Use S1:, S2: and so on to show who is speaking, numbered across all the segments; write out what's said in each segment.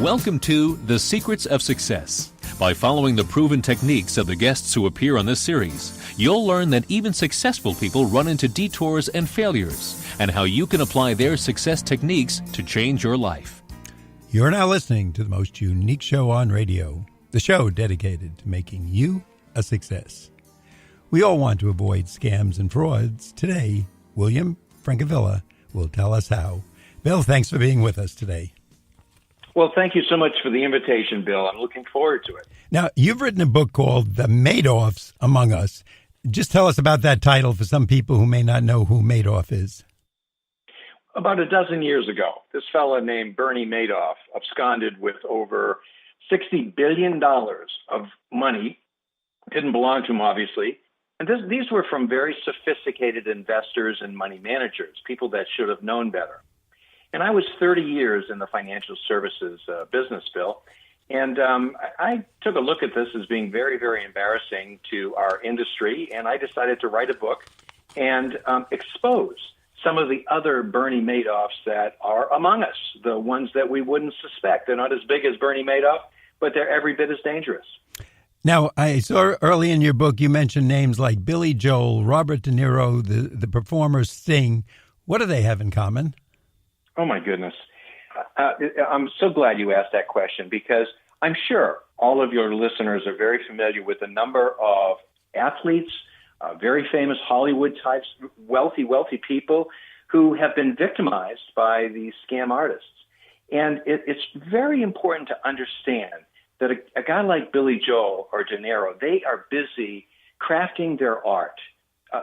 S1: Welcome to The Secrets of Success. By following the proven techniques of the guests who appear on this series, you'll learn that even successful people run into detours and failures, and how you can apply their success techniques to change your life.
S2: You're now listening to the most unique show on radio, the show dedicated to making you a success. We all want to avoid scams and frauds. Today, William Francavilla will tell us how. Bill, thanks for being with us today.
S3: Well, thank you so much for the invitation, Bill. I'm looking forward to it.
S2: Now, you've written a book called The MADOFFS Among US. Just tell us about that title for some people who may not know who Madoff is.
S3: About a dozen years ago, this fellow named Bernie Madoff absconded with over $60 billion of money. Didn't belong to him, obviously. And these were from very sophisticated investors and money managers, people that should have known better. And I was 30 years in the financial services business, Bill. And I took a look at this as being very, very embarrassing to our industry. And I decided to write a book and expose some of the other Bernie Madoffs that are among us, the ones that we wouldn't suspect. They're not as big as Bernie Madoff, but they're every bit as dangerous.
S2: Now, I saw early in your book you mentioned names like Billy Joel, Robert De Niro, the performer Sting. What do they have in common?
S3: Oh, my goodness. I'm so glad you asked that question, because I'm sure all of your listeners are very familiar with a number of athletes, very famous Hollywood types, wealthy people who have been victimized by these scam artists. And it's very important to understand that a guy like Billy Joel or De Niro, they are busy crafting their art.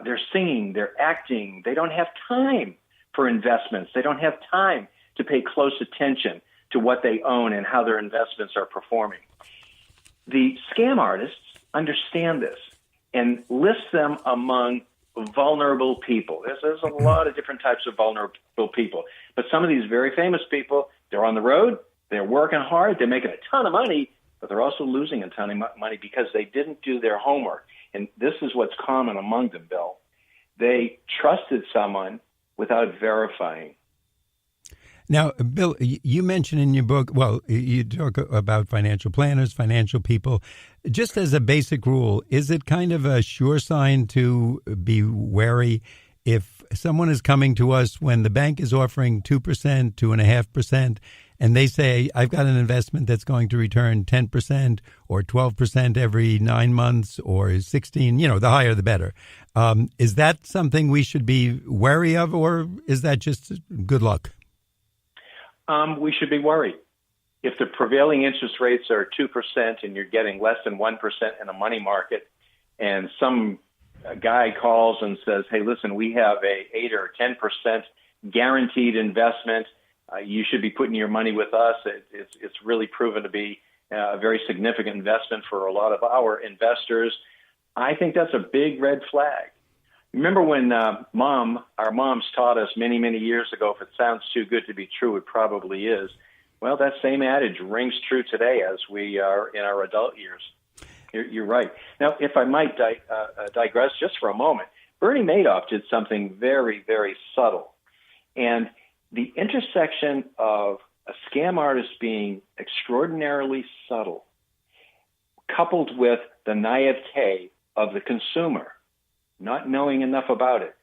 S3: They're singing, they're acting. They don't have time for investments. They don't have time to pay close attention to what they own and how their investments are performing. The scam artists understand this and list them among vulnerable people. There's a lot of different types of vulnerable people. But some of these very famous people, they're on the road, they're working hard, they're making a ton of money, but they're also losing a ton of money because they didn't do their homework. And this is what's common among them, Bill. They trusted someone without verifying.
S2: Now, Bill, you mentioned in your book, well, you talk about financial planners, financial people. Just as a basic rule, is it kind of a sure sign to be wary if someone is coming to us when the bank is offering 2%, 2.5%, and they say, I've got an investment that's going to return 10% or 12% every 9 months or 16, the higher the better. Is that something we should be wary of, or is that just good luck?
S3: We should be worried. If the prevailing interest rates are 2% and you're getting less than 1% in a money market, and some guy calls and says, hey, listen, we have a 8 or 10% guaranteed investment, you should be putting your money with us. It's really proven to be a very significant investment for a lot of our investors. I think that's a big red flag. Remember when our moms taught us many, many years ago, if it sounds too good to be true, it probably is. Well, that same adage rings true today as we are in our adult years. You're right. Now, if I might digress just for a moment, Bernie Madoff did something very, very subtle. And the intersection of a scam artist being extraordinarily subtle, coupled with the naivete of the consumer, not knowing enough about it,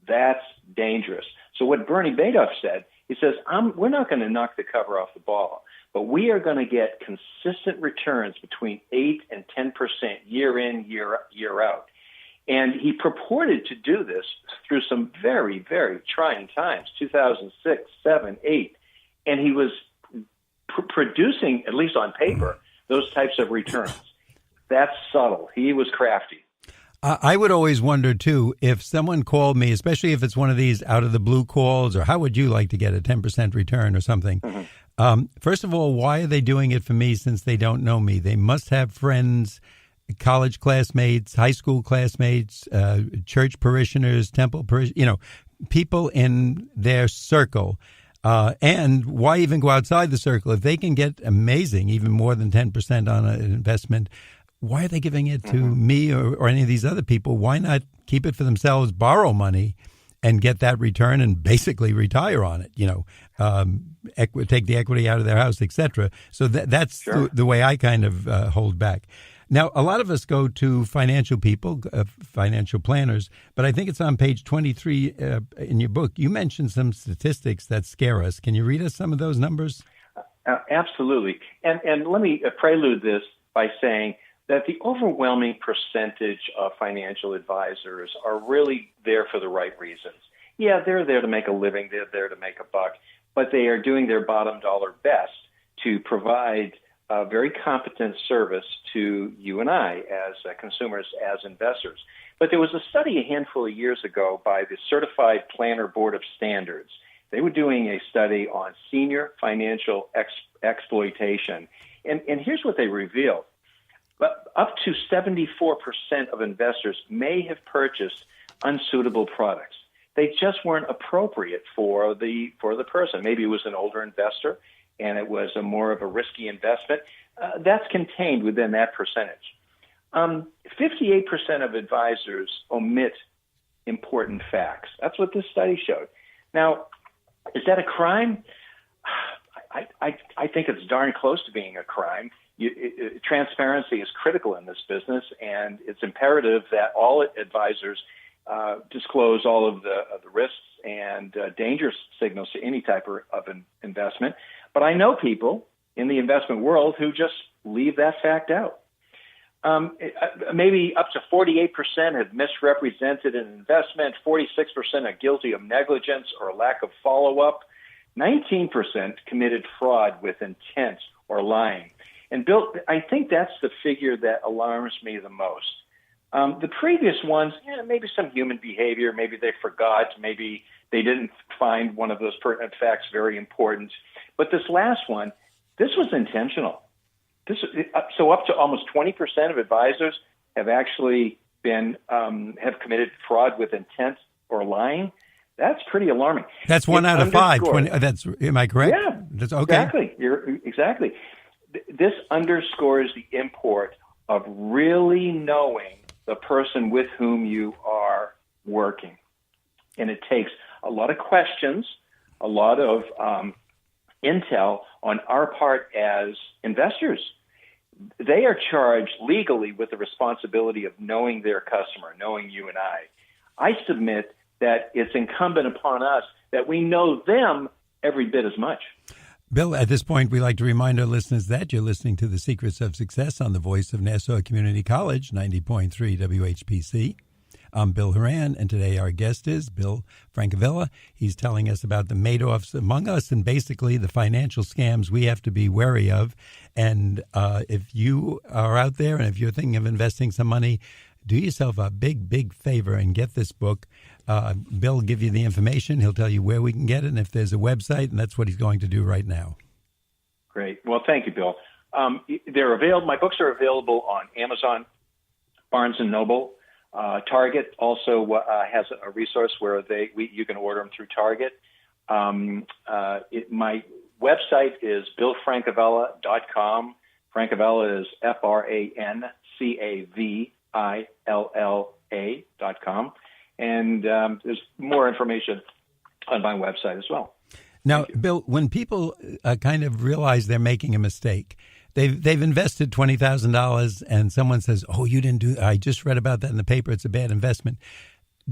S3: that's dangerous. So what Bernie Madoff said, he says, we're not going to knock the cover off the ball, but we are going to get consistent returns between 8 and 10% year in, year out. And he purported to do this through some very, very trying times, 2006, 7, 8. And he was producing, at least on paper, those types of returns. That's subtle. He was crafty.
S2: I would always wonder, too, if someone called me, especially if it's one of these out-of-the-blue calls, or how would you like to get a 10% return or something? Mm-hmm. First of all, why are they doing it for me since they don't know me? They must have friends, college classmates, high school classmates, church parishioners, temple parishioners, people in their circle. And why even go outside the circle? If they can get amazing, even more than 10% on an investment, why are they giving it to me or any of these other people? Why not keep it for themselves, borrow money, and get that return and basically retire on it, take the equity out of their house, etc. So that's
S3: Sure.
S2: the way I kind of hold back. Now, a lot of us go to financial people, financial planners, but I think it's on page 23 in your book. You mentioned some statistics that scare us. Can you read us some of those numbers?
S3: Absolutely. And let me prelude this by saying that the overwhelming percentage of financial advisors are really there for the right reasons. Yeah, they're there to make a living. They're there to make a buck, but they are doing their bottom dollar best to provide a very competent service to you and I as consumers, as investors. But there was a study a handful of years ago by the Certified Planner Board of Standards. They were doing a study on senior financial exploitation. And here's what they revealed. But up to 74% of investors may have purchased unsuitable products. They just weren't appropriate for the person. Maybe it was an older investor and it was more of a risky investment. That's contained within that percentage. 58% of advisors omit important facts. That's what this study showed. Now, is that a crime? I think it's darn close to being a crime. Transparency is critical in this business, and it's imperative that all advisors disclose all of the risks and danger signals to any type of investment. But I know people in the investment world who just leave that fact out. Maybe up to 48% have misrepresented an investment, 46% are guilty of negligence or lack of follow-up, 19% committed fraud with intent or lying. And Bill, I think that's the figure that alarms me the most. The previous ones, maybe some human behavior, maybe they forgot, maybe they didn't find one of those pertinent facts very important. But this last one, this was intentional. So up to almost 20% of advisors have actually been have committed fraud with intent or lying. That's pretty alarming.
S2: That's one out of 5. Am I correct?
S3: Yeah,
S2: that's okay.
S3: Exactly. Exactly. This underscores the import of really knowing the person with whom you are working. And it takes a lot of questions, a lot of intel on our part as investors. They are charged legally with the responsibility of knowing their customer, knowing you and I. I submit that it's incumbent upon us that we know them every bit as much.
S2: Bill, at this point, we like to remind our listeners that you're listening to The Secrets of Success on the voice of Nassau Community College, 90.3 WHPC. I'm Bill Horan, and today our guest is Bill Francavilla. He's telling us about the MADOFFS Among Us and basically the financial scams we have to be wary of. And if you are out there and if you're thinking of investing some money, do yourself a big, big favor and get this book. Bill will give you the information. He'll tell you where we can get it and if there's a website, and that's what he's going to do right now.
S3: Great. Well, thank you, Bill. They're available. My books are available on Amazon, Barnes & Noble. Target also has a resource where you can order them through Target. My website is billfrancavilla.com. Francavilla is FRANCAVILLA.com. And there's more information on my website as well.
S2: Now, Bill, when people kind of realize they're making a mistake, they've invested $20,000 and someone says, "Oh, you didn't do that. I just read about that in the paper. It's a bad investment."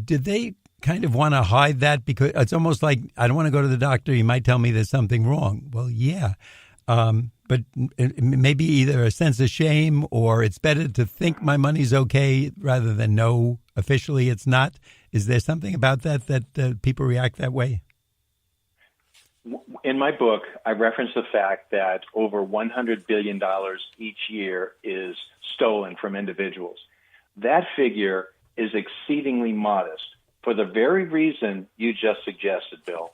S2: Did they kind of want to hide that? Because it's almost like, I don't want to go to the doctor. He might tell me there's something wrong. Well, yeah. But maybe either a sense of shame or it's better to think my money's okay rather than know officially it's not. Is there something about that people react that way?
S3: In my book, I reference the fact that over $100 billion each year is stolen from individuals. That figure is exceedingly modest for the very reason you just suggested, Bill.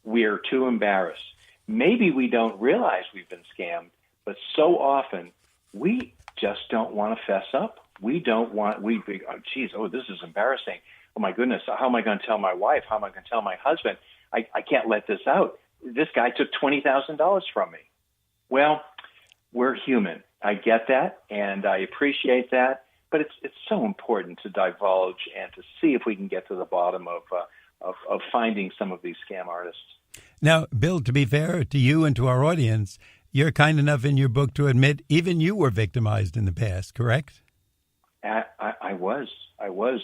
S3: We are too embarrassed. Maybe we don't realize we've been scammed, but so often we just don't want to fess up. We don't want, this is embarrassing. Oh my goodness, how am I going to tell my wife? How am I going to tell my husband? I can't let this out. This guy took $20,000 from me. Well, we're human. I get that, and I appreciate that, but it's so important to divulge and to see if we can get to the bottom of of finding some of these scam artists.
S2: Now, Bill, to be fair to you and to our audience, you're kind enough in your book to admit even you were victimized in the past, correct?
S3: I was.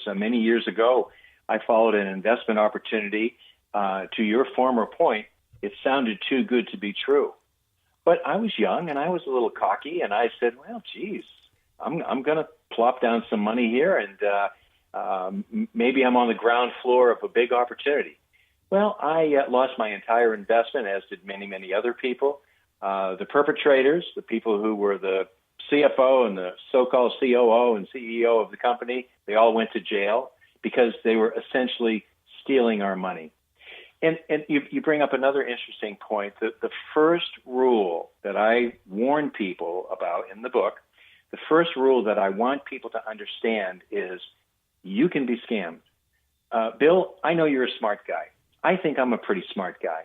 S3: Many years ago, I followed an investment opportunity. To your former point, it sounded too good to be true. But I was young and I was a little cocky, and I said, well, geez, I'm going to plop down some money here, and maybe I'm on the ground floor of a big opportunity. Well, I lost my entire investment, as did many, many other people. The perpetrators, the people who were the CFO and the so-called COO and CEO of the company, they all went to jail because they were essentially stealing our money. And you bring up another interesting point. The first rule that I warn people about in the book, the first rule that I want people to understand is you can be scammed. Bill, I know you're a smart guy. I think I'm a pretty smart guy.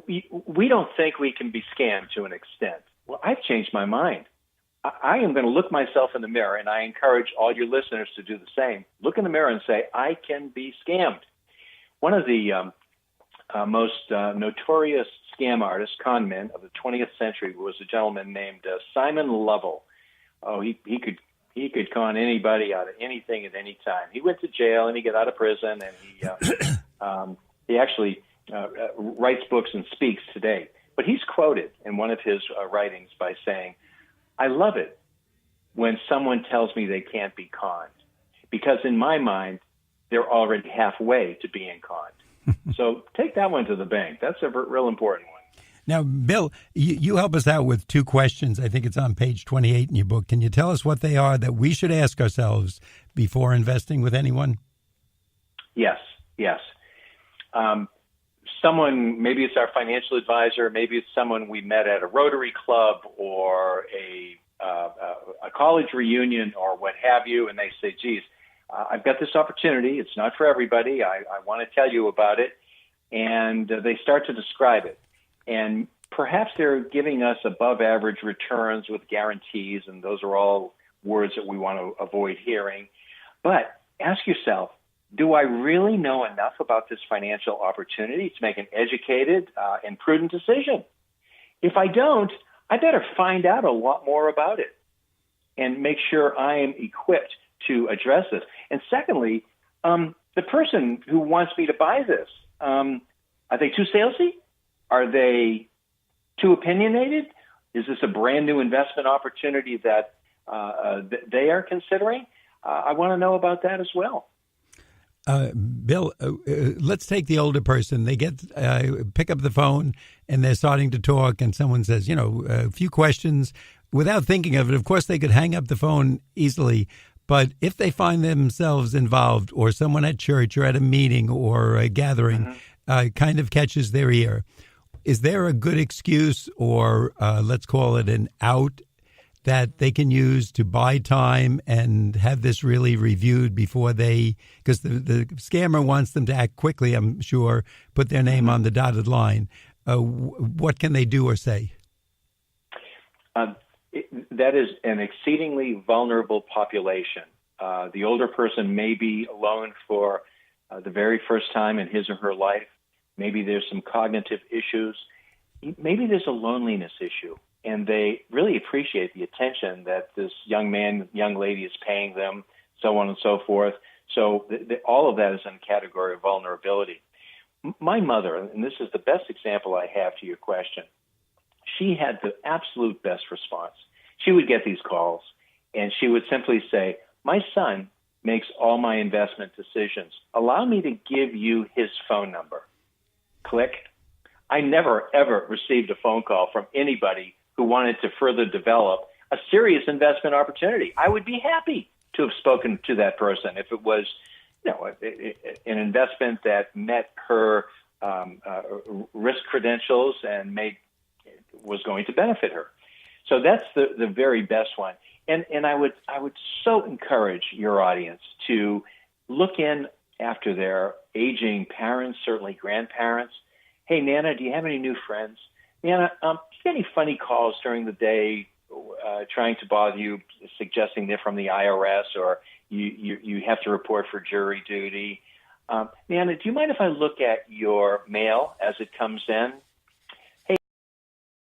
S3: We don't think we can be scammed to an extent. Well, I've changed my mind. I am going to look myself in the mirror, and I encourage all your listeners to do the same. Look in the mirror and say, I can be scammed. One of the most notorious scam artists, con men of the 20th century, was a gentleman named Simon Lovell. Oh, he could con anybody out of anything at any time. He went to jail and he got out of prison, and he actually writes books and speaks today. But he's quoted in one of his writings by saying, I love it when someone tells me they can't be conned, because in my mind, they're already halfway to being conned. So take that one to the bank. That's a real important one.
S2: Now, Bill, you help us out with two questions. I think it's on page 28 in your book. Can you tell us what they are that we should ask ourselves before investing with anyone?
S3: Yes. Someone, maybe it's our financial advisor, maybe it's someone we met at a Rotary Club or a college reunion or what have you, and they say, geez, I've got this opportunity. It's not for everybody. I want to tell you about it. And they start to describe it. And perhaps they're giving us above average returns with guarantees, and those are all words that we want to avoid hearing. But ask yourself, do I really know enough about this financial opportunity to make an educated and prudent decision? If I don't, I better find out a lot more about it and make sure I am equipped to address this. And secondly, the person who wants me to buy this, are they too salesy? Are they too opinionated? Is this a brand new investment opportunity that they are considering? I want to know about that as well.
S2: Bill, let's take the older person. They pick up the phone and they're starting to talk, and someone says, a few questions. Without thinking of it, of course, they could hang up the phone easily. But if they find themselves involved, or someone at church or at a meeting or a gathering kind of catches their ear, is there a good excuse, or let's call it an out, that they can use to buy time and have this really reviewed before because the scammer wants them to act quickly, I'm sure, put their name on the dotted line. What can they do or say?
S3: That is an exceedingly vulnerable population. The older person may be alone for the very first time in his or her life. Maybe there's some cognitive issues. Maybe there's a loneliness issue, and they really appreciate the attention that this young man, young lady is paying them, so on and so forth. So all of that is in the category of vulnerability. My mother, and this is the best example I have to your question, she had the absolute best response. She would get these calls, and she would simply say, my son makes all my investment decisions. Allow me to give you his phone number. Click. I never, ever received a phone call from anybody who wanted to further develop a serious investment opportunity. I would be happy to have spoken to that person if it was an investment that met her risk credentials and was going to benefit her. So that's the very best one. And I would so encourage your audience to look in after their aging parents, certainly grandparents. Hey, Nana, do you have any new friends? Nana, do you get any funny calls during the day trying to bother you, suggesting they're from the IRS or you have to report for jury duty? Nana, do you mind if I look at your mail as it comes in?